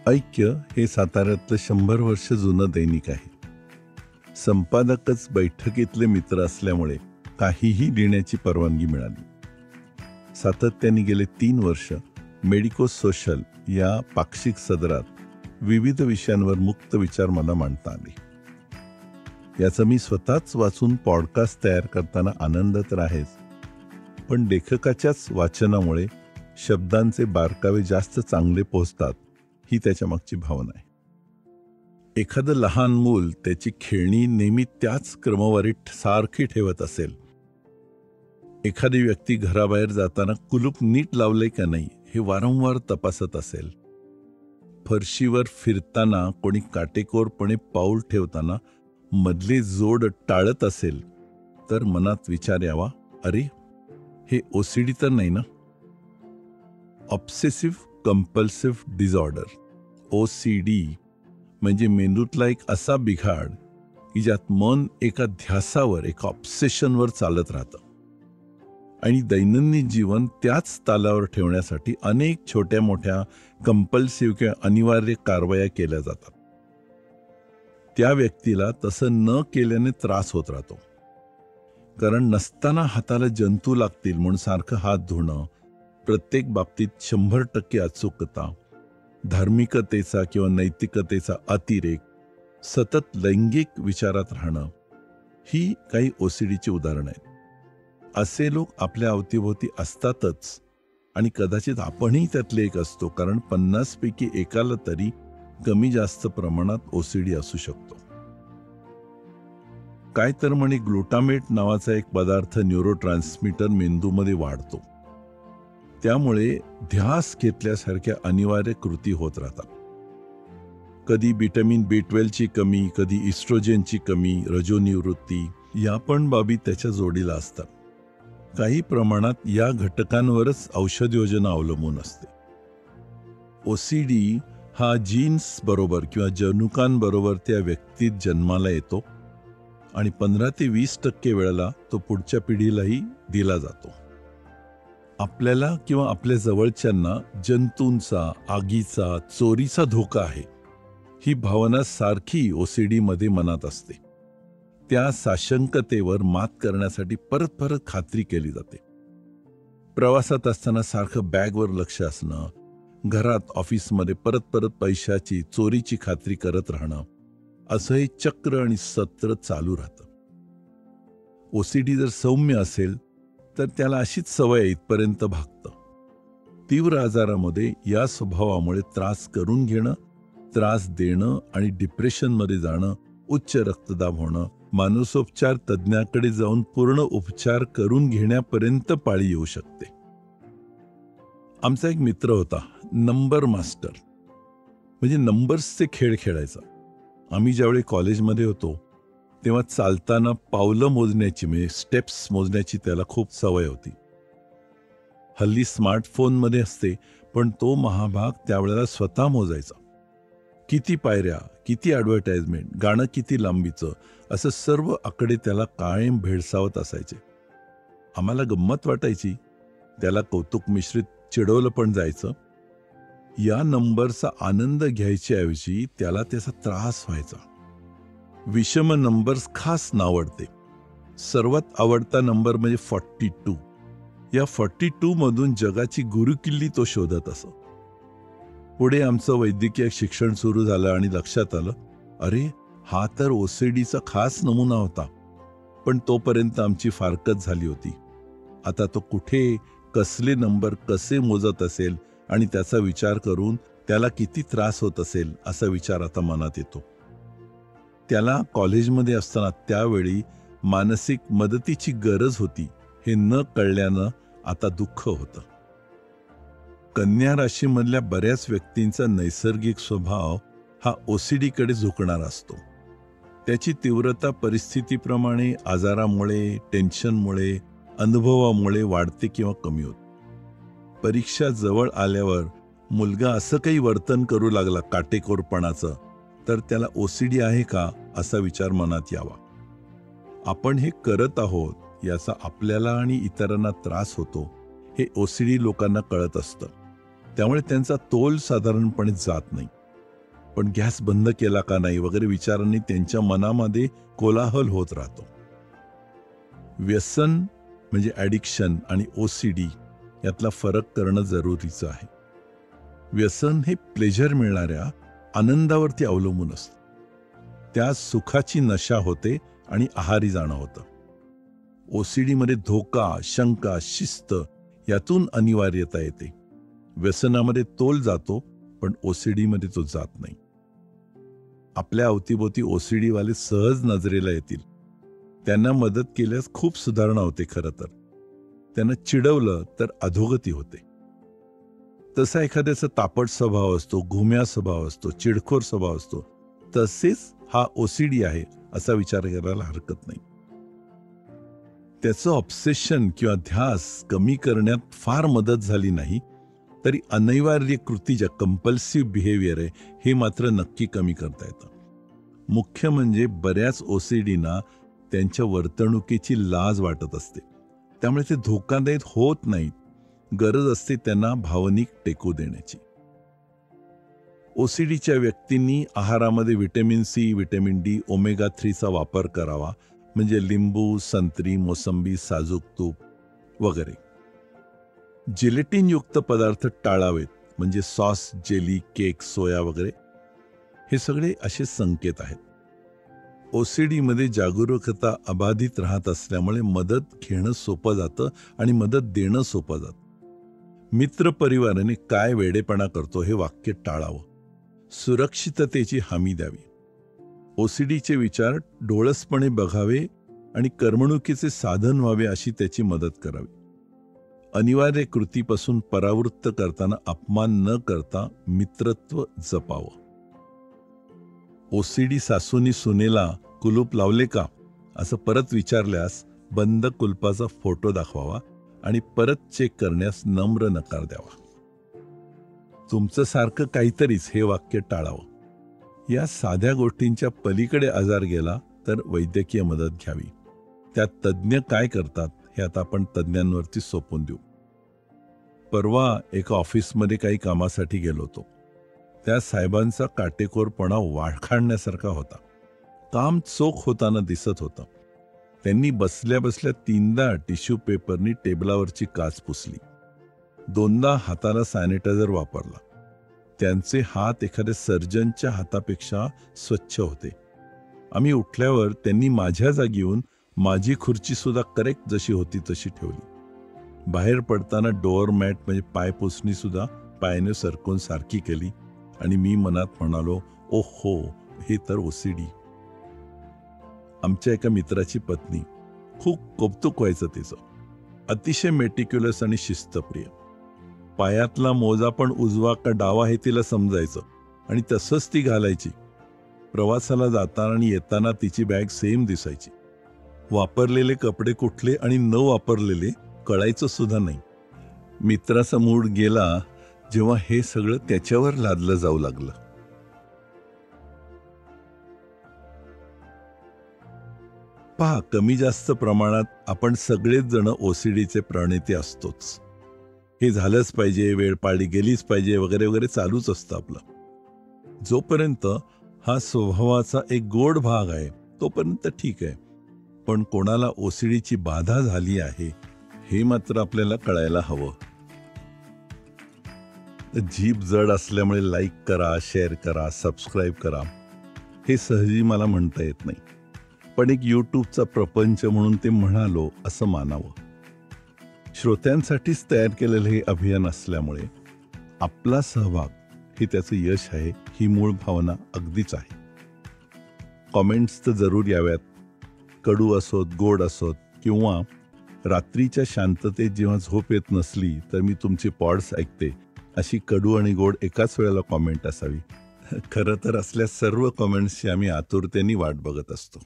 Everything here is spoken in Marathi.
ऐक्य हे साताऱ्यातलं 100 वर्ष जुनं दैनिक आहे. संपादकच बैठकीतले मित्र असल्यामुळे काहीही लिहिण्याची परवानगी मिळाली. सातत्याने गेले 3 वर्ष मेडिको सोशल या पाक्षिक सदरात विविध विषयांवर मुक्त विचार मला मांडता आले. याचं मी स्वतःच वाचून पॉडकास्ट तयार करताना आनंद तर आहेच, पण लेखकाच्याच वाचनामुळे शब्दांचे बारकावे जास्त चांगले पोहोचतात ही त्याच्या मागची भावना आहे. एखादं लहान मूल त्याची खेळणी नेहमी त्याच क्रमवारीत सारखी ठेवत असेल, एखादी व्यक्ती घराबाहेर जाताना कुलूप नीट लावले का नाही हे वारंवार तपासत असेल, फरशीवर फिरताना कोणी काटेकोरपणे पाऊल ठेवताना मधले जोड टाळत असेल, तर मनात विचार यावा, अरे हे ओसीडी तर नाही ना? ऑब्सेसिव्ह कंपल्सिव्ह डिसऑर्डर OCD म्हणजे मेंदूतला एक असा बिघाड की ज्यात मन एका ध्यासावर, एका ऑब्सेशनवर चालत राहतं आणि दैनंदिन जीवन त्याच तालावर ठेवण्यासाठी अनेक छोट्या मोठ्या कंपल्सिव्ह किंवा अनिवार्य कारवाया केल्या जातात. त्या व्यक्तीला तसं न केल्याने त्रास होत राहतो. कारण नसताना हाताला जंतू लागतील म्हणून सारखं हात धुणं, प्रत्येक बाबतीत 100% अचूकता, धार्मिकतेचा किंवा नैतिकतेचा अतिरेक, सतत लैंगिक विचारात राहणं, ही काही OCDची उदाहरणं आहेत. असे लोक आपल्या अवतीभोवती असतातच आणि कदाचित आपणही त्यातले एक असतो, कारण 50 पैकी एकाला तरी कमी जास्त प्रमाणात OCD असू शकतो. काय तर म्हणे ग्लुटामेट नावाचा एक पदार्थ न्यूरोट्रान्समीटर मेंदूमध्ये वाढतो. त्यामुळे ध्यास घेतल्यासारख्या अनिवार्य कृती होत राहतात. कधी व्हिटॅमिन B12ची कमी, कधी इस्ट्रोजेनची कमी, रजोनिवृत्ती या पण बाबी त्याच्या जोडीला असतात. काही प्रमाणात या घटकांवरच औषध योजना अवलंबून असते. OCD हा जीन्स बरोबर किंवा जनुकांबरोबर त्या व्यक्तीत जन्माला येतो आणि 15 ते 20% वेळेला तो पुढच्या पिढीलाही दिला जातो. आपल्याला किंवा आपल्या जवळच्यांना जंतूंचा, आगीचा, चोरीचा धोका आहे, ही भावना सारखी OCD मध्ये मनात असते. त्या साशंकतेवर मात करण्यासाठी परत परत खात्री केली जाते. प्रवासात असताना सारखं बॅगवर लक्ष असणं, घरात ऑफिसमध्ये परत परत पैशाची, चोरीची खात्री करत राहणं, असं हे चक्र आणि सत्र चालू राहतं. OCD जर सौम्य असेल तर त्याला अशीच सवय इथपर्यंत भागतं. तीव्र आजारामध्ये या स्वभावामुळे त्रास करून घेणं, त्रास देणं आणि डिप्रेशनमध्ये जाणं, उच्च रक्तदाब होणं, मानसोपचार तज्ज्ञाकडे जाऊन पूर्ण उपचार करून घेण्यापर्यंत पाळी येऊ शकते. आमचा एक मित्र होता, नंबर मास्टर, म्हणजे नंबर्सचे खेळ खेळायचा. आम्ही ज्यावेळी कॉलेजमध्ये होतो तेव्हा चालताना पावलं मोजण्याची, म्हणजे स्टेप्स मोजण्याची त्याला खूप सवय होती. हल्ली स्मार्टफोनमध्ये असते, पण तो महाभाग त्यावेळेला स्वतः मोजायचा. किती पायऱ्या, किती ॲडव्हर्टाइजमेंट, गाणं किती लांबीचं, असं सर्व आकडे त्याला कायम भेडसावत असायचे. आम्हाला गंमत वाटायची, त्याला कौतुक मिश्रित चिडवलं पण जायचं. या नंबरचा आनंद घ्यायच्याऐवजी त्याला त्याचा त्रास व्हायचा. विषम नंबर्स खास नावडते. सर्वात आवडता नंबर म्हणजे 42. या 42 मधून जगाची गुरुकिल्ली तो शोधत असो. पुढे आमचं वैद्यकीय शिक्षण सुरू झालं आणि लक्षात आलं, अरे हा तर OCDचा खास नमुना होता. पण तोपर्यंत आमची फारकत झाली होती. आता तो कुठे, कसले नंबर कसे मोजत असेल आणि त्याचा विचार करून त्याला किती त्रास होत असेल असा विचार आता मनात येतो. त्याला कॉलेजमध्ये असताना त्यावेळी मानसिक मदतीची गरज होती हे न कळल्यानं आता दुःख होतं. कन्या राशीमधल्या बऱ्याच व्यक्तींचा नैसर्गिक स्वभाव हा OCDकडे झुकणारा असतो. त्याची तीव्रता परिस्थितीप्रमाणे, आजारामुळे, टेन्शनमुळे, अनुभवामुळे वाढते किंवा कमी होते. परीक्षा जवळ आल्यावर मुलगा असं काही वर्तन करू लागला काटेकोरपणाचं, तर त्याला OCD आहे का असा विचार मनात यावा. आपण हे करत आहोत याचा आपल्याला आणि इतरांना त्रास होतो हे OCD लोकांना कळत असतं. त्यामुळे त्यांचा तोल साधारणपणे जात नाही. आपण गॅस बंद केला का नाही वगैरे विचारांनी त्यांच्या मनामध्ये कोलाहल होत राहतो. व्यसन म्हणजे ॲडिक्शन आणि OCD यातला फरक करणं जरुरीचं आहे. व्यसन हे प्लेजर मिळणाऱ्या आनंदावरती अवलंबून असतं. त्या सुखाची नशा होते आणि आहारी जाणं होतं. OCD मध्ये धोका, शंका, शिस्त यातून अनिवार्यता येते. व्यसनामध्ये तोल जातो, पण OCD मध्ये तो जात नाही. आपल्या अवतीभोवती OCD वाले सहज नजरेला येतील. त्यांना मदत केल्यास खूप सुधारणा होते. खरं तर त्यांना चिडवलं तर अधोगती होते. तसा एखाद्याचा तापट स्वभाव असतो, घुम्या स्वभाव असतो, चिडखोर स्वभाव असतो, तसेच हा OCD आहे असा विचार करायला हरकत नाही. त्याचं ऑब्सेशन किंवा ध्यास कमी करण्यात फार मदत झाली नाही तरी अनिवार्य कृती ज्या कंपल्सिव्ह बिहेवियर आहे हे मात्र नक्की कमी करता येतं. मुख्य म्हणजे बऱ्याच OCDना त्यांच्या वर्तणुकीची लाज वाटत असते, त्यामुळे ते धोकादायक होत नाहीत. गरज असते त्यांना भावनिक टेको देण्याची. OCDच्या व्यक्तींनी आहारामध्ये vitamin C, vitamin D, omega 3चा वापर करावा, म्हणजे लिंबू, संत्री, मोसंबी, साजूक तूप वगैरे. जिलेटिनयुक्त पदार्थ टाळावेत, म्हणजे सॉस, जेली, केक, सोया वगैरे. हे सगळे असे संकेत आहेत. OCD मध्ये जागरूकता अबाधित राहत असल्यामुळे मदत घेणं सोपं जातं आणि मदत देणं सोपं जातं. मित्रपरिवाराने काय वेडेपणा करतो हे वाक्य टाळावं. सुरक्षिततेची हमी द्यावी. OCDचे विचार डोळसपणे बघावे आणि करमणुकीचे साधन व्हावे अशी त्याची मदत करावी. अनिवार्य कृतीपासून परावृत्त करताना अपमान न करता मित्रत्व जपावं. OCD सासूनी सुनेला कुलूप लावले का असं परत विचारल्यास बंद कुलपाचा फोटो दाखवावा आणि परत चेक करण्यास नम्र नकार द्यावा. तुमचं सारखं काहीतरीच हे वाक्य टाळावं. या साध्या गोष्टींच्या पलीकडे आजार गेला तर वैद्यकीय मदत घ्यावी. त्यात तज्ज्ञ काय करतात हे आता आपण तज्ज्ञांवरती सोपवून देऊ. परवा एका ऑफिसमध्ये काही कामासाठी गेलो होतो. त्या साहेबांचा काटेकोरपणा वाखाणण्यासारखा होता. काम चोख होताना दिसत होतं. त्यांनी बसल्या बसल्या 3दा टिश्यू पेपरनी टेबलावरची काच पुसली. 2दा हाताला सॅनिटायझर वापरला. त्यांचे हात एखाद्या सर्जनच्या हातापेक्षा स्वच्छ होते. आम्ही उठल्यावर त्यांनी माझ्या जागी येऊन माझी खुर्ची सुद्धा करेक्ट जशी होती तशी ठेवली. बाहेर पडताना डोअर मॅट म्हणजे पायपुसणी सुद्धा पायाने सरकून सारखी केली आणि मी मनात म्हणालो, ओहो, हे तर OCD. आमच्या एका मित्राची पत्नी, खूप कौतुक व्हायचं तिचं. अतिशय मेटिक्युलस आणि शिस्तप्रिय. पायातला मोजा पण उजवा का डावा हे तिला समजायचं आणि तसंच ती घालायची. प्रवासाला जाताना आणि येताना तिची बॅग सेम दिसायची. वापरलेले कपडे कुठले आणि न वापरलेले कळायचं सुद्धा नाही. मित्राचा मूड गेला जेव्हा हे सगळं त्याच्यावर लादलं जाऊ लागलं. पहा, कमी जास्त प्रमाणात आपण सगळेच जण OCDचे प्रणेते असतोच. हे झालंच पाहिजे, वेळ पाळली गेलीच पाहिजे वगैरे वगैरे चालूच असतं आपलं. जोपर्यंत हा स्वभावाचा एक गोड भाग आहे तोपर्यंत ठीक आहे. पण कोणाला OCDची बाधा झाली आहे हे मात्र आपल्याला कळायला हवं. जीभ जड असल्यामुळे लाईक करा, शेअर करा, सबस्क्राईब करा हे सहजी मला म्हणता येत नाही. पण एक यूट्यूबचा प्रपंच म्हणून ते म्हणालो असं मानावं. श्रोत्यांसाठीच तयार केलेलं हे अभियान असल्यामुळे आपला सहभाग हे त्याचं यश आहे, ही मूळ भावना अगदीच आहे. कॉमेंट्स तर जरूर याव्यात. कडू असोत, गोड असोत, किंवा रात्रीच्या शांततेत जेव्हा झोप येत नसली तर मी तुमचे पॉड्स ऐकते अशी कडू आणि गोड एकाच वेळेला कॉमेंट असावी. खरं तर असल्या सर्व कॉमेंट्सची आम्ही आतुरतेने वाट बघत असतो.